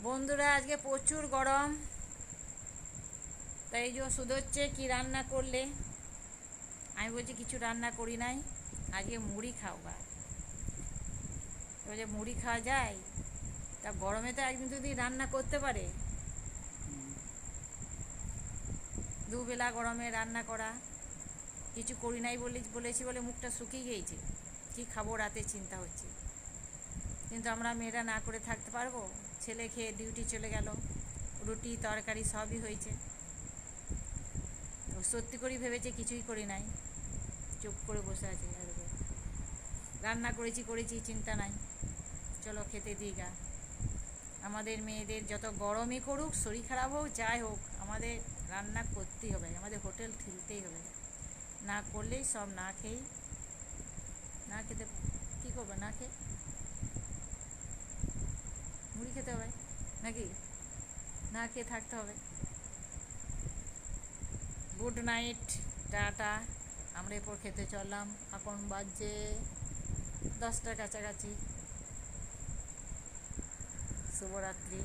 বন্ধুরা, আজকে প্রচুর গরম, তাই যে শুধু হচ্ছে কি রান্না করলে। আমি বলছি কিছু রান্না করি নাই, আজকে মুড়ি খাওয়া। এবার যে মুড়ি খাওয়া যায়, তা গরমে তো একদিন দুদিন রান্না করতে পারে। দুবেলা গরমে রান্না করা, কিছু করি নাই বলেছি বলে মুখটা শুকিয়ে গিয়েছে। কি খাবো রাতে চিন্তা হচ্ছে, কিন্তু আমরা মেয়েরা না করে থাকতে পারবো? ছেলে খেয়ে ডিউটি চলে গেল, রুটি তরকারি সবই হয়েছে। তো সত্যি করেই ভেবেছে কিছুই করি নাই, চুপ করে বসে আছে। রান্না করেছি চিন্তা নাই, চলো খেতে দিই গা। আমাদের মেয়েদের যত গরমই করুক, শরীর খারাপ হোক, যাই হোক, আমাদের রান্না করতেই হবে, আমাদের হোটেল ঠেলতেই হবে। না করলেই সব না খেয়েই, না খেতে কী করবে, না খেয়ে মুড়ি খেতে হবে নাকি, না খেয়ে থাকতে হবে। Good night, tata. আমরা এরপর খেতে চললাম, এখন বাজছে 10টার কাছাকাছি। শুভরাত্রি।